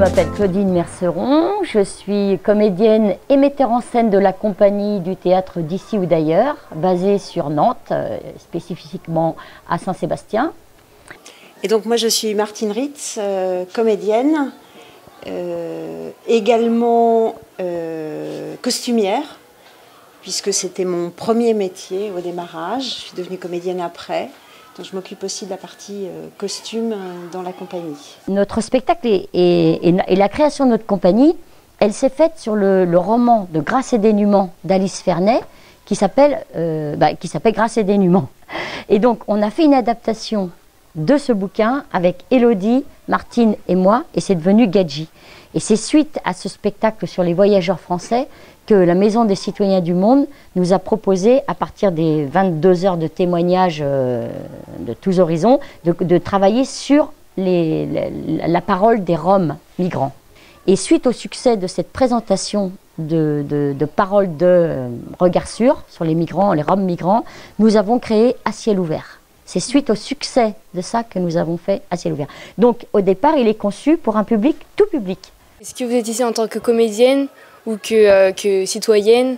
m'appelle Claudine Merceron, je suis comédienne et metteur en scène de la compagnie du théâtre d'ici ou d'ailleurs, basée sur Nantes, spécifiquement à Saint-Sébastien. Et donc moi je suis Martine Ritz, comédienne, également costumière, puisque c'était mon premier métier au démarrage. Je suis devenue comédienne après. Donc je m'occupe aussi de la partie costume dans la compagnie. Notre spectacle et la création de notre compagnie, elle s'est faite sur le roman de Grâce et dénuement d'Alice Ferney, qui s'appelle Grâce et dénuement. Et donc on a fait une adaptation de ce bouquin avec Élodie, Martine et moi, et c'est devenu Gadji. Et c'est suite à ce spectacle sur les voyageurs français que la Maison des Citoyens du Monde nous a proposé, à partir des 22 heures de témoignages de tous horizons, de travailler sur la parole des Roms migrants. Et suite au succès de cette présentation de paroles de regard sûr sur les migrants, les Roms migrants, nous avons créé À ciel ouvert. C'est suite au succès de ça que nous avons fait À ciel ouvert. Donc au départ, il est conçu pour un public, tout public. Est-ce que vous êtes ici en tant que comédienne ou que citoyenne?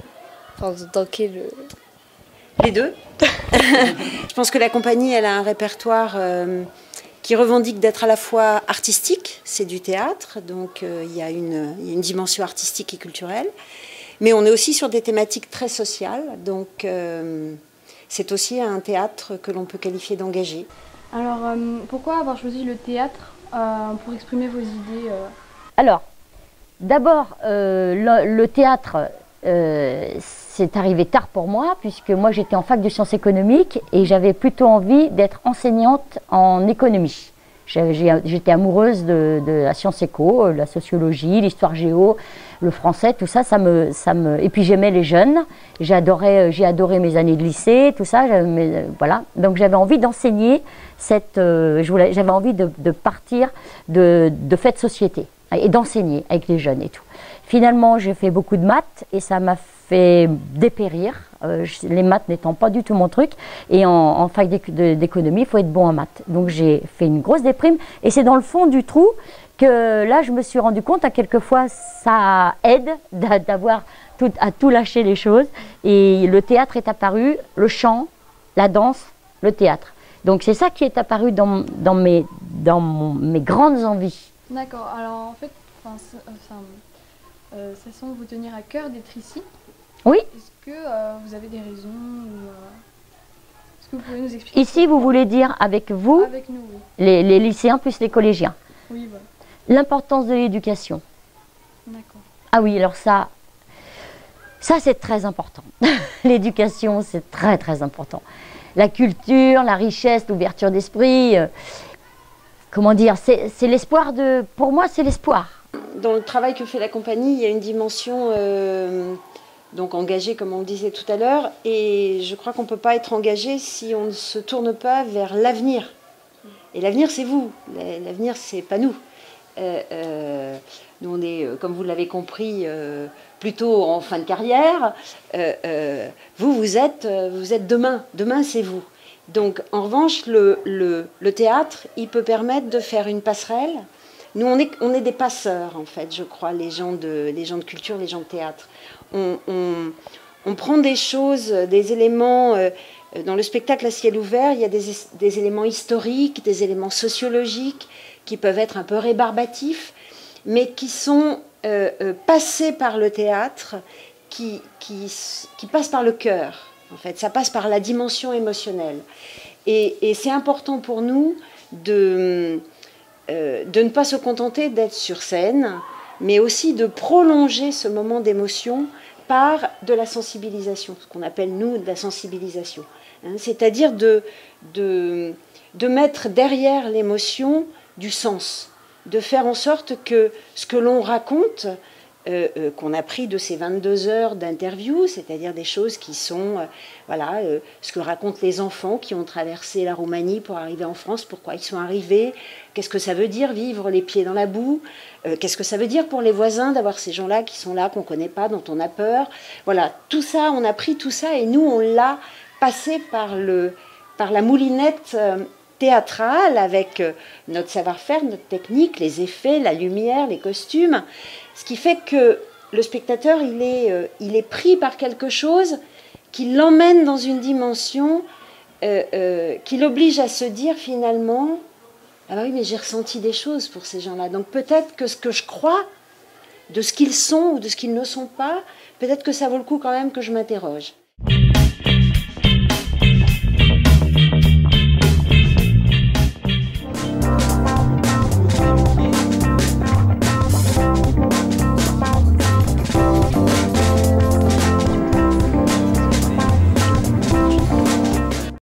Enfin, dans quel... Les deux. Je pense que la compagnie, elle a un répertoire qui revendique d'être à la fois artistique, c'est du théâtre, donc il y a une dimension artistique et culturelle, mais on est aussi sur des thématiques très sociales, donc c'est aussi un théâtre que l'on peut qualifier d'engagé. Alors, pourquoi avoir choisi le théâtre pour exprimer vos idées Alors, d'abord, le théâtre, c'est arrivé tard pour moi, puisque moi j'étais en fac de sciences économiques et j'avais plutôt envie d'être enseignante en économie. J'étais amoureuse de la science éco, la sociologie, l'histoire géo, le français, tout ça, et puis j'aimais les jeunes, j'ai adoré mes années de lycée, tout ça, voilà. Donc j'avais envie d'enseigner j'avais envie de partir de faits de société et d'enseigner avec les jeunes et tout. Finalement, j'ai fait beaucoup de maths et ça m'a fait dépérir, les maths n'étant pas du tout mon truc. Et en fac d'économie, il faut être bon en maths. Donc j'ai fait une grosse déprime et c'est dans le fond du trou que là, je me suis rendu compte à quelquefois ça aide d'avoir à tout lâcher les choses. Et le théâtre est apparu, le chant, la danse, le théâtre. Donc c'est ça qui est apparu dans mes grandes envies. D'accord, alors en fait, ça semble vous tenir à cœur d'être ici. Oui. Est-ce que vous avez des raisons Est-ce que vous pouvez nous expliquer? Ici, vous voulez dire avec vous? Avec nous, oui. Les lycéens plus les collégiens. Oui, voilà. L'importance de l'éducation. D'accord. Ah oui, alors ça c'est très important. L'éducation, c'est très très important. La culture, la richesse, l'ouverture d'esprit, comment dire, c'est l'espoir pour moi, c'est l'espoir. Dans le travail que fait la compagnie, il y a une dimension donc engagée, comme on le disait tout à l'heure, et je crois qu'on ne peut pas être engagé si on ne se tourne pas vers l'avenir. Et l'avenir, c'est vous. L'avenir, c'est pas nous. Nous, on est, comme vous l'avez compris, plutôt en fin de carrière. Vous êtes demain. Demain, c'est vous. Donc, en revanche, le théâtre, il peut permettre de faire une passerelle. Nous, on est des passeurs, en fait, je crois, les gens de culture, les gens de théâtre. On prend des choses, des éléments. Dans le spectacle À ciel ouvert, il y a des éléments historiques, des éléments sociologiques qui peuvent être un peu rébarbatifs, mais qui sont passés par le théâtre, qui passent par le cœur. En fait, ça passe par la dimension émotionnelle. Et c'est important pour nous de ne pas se contenter d'être sur scène, mais aussi de prolonger ce moment d'émotion par de la sensibilisation, ce qu'on appelle, nous, de la sensibilisation. Hein, c'est-à-dire de mettre derrière l'émotion du sens, de faire en sorte que ce que l'on raconte, qu'on a pris de ces 22 heures d'interview, c'est-à-dire des choses qui sont, ce que racontent les enfants qui ont traversé la Roumanie pour arriver en France, pourquoi ils sont arrivés, qu'est-ce que ça veut dire vivre les pieds dans la boue, qu'est-ce que ça veut dire pour les voisins d'avoir ces gens-là qui sont là, qu'on ne connaît pas, dont on a peur. Voilà, tout ça, on a pris tout ça et nous, on l'a passé par la moulinette théâtrale avec notre savoir-faire, notre technique, les effets, la lumière, les costumes, ce qui fait que le spectateur, il est pris par quelque chose qui l'emmène dans une dimension qui l'oblige à se dire finalement, ah bah oui, mais j'ai ressenti des choses pour ces gens-là. Donc peut-être que ce que je crois de ce qu'ils sont ou de ce qu'ils ne sont pas, peut-être que ça vaut le coup quand même que je m'interroge.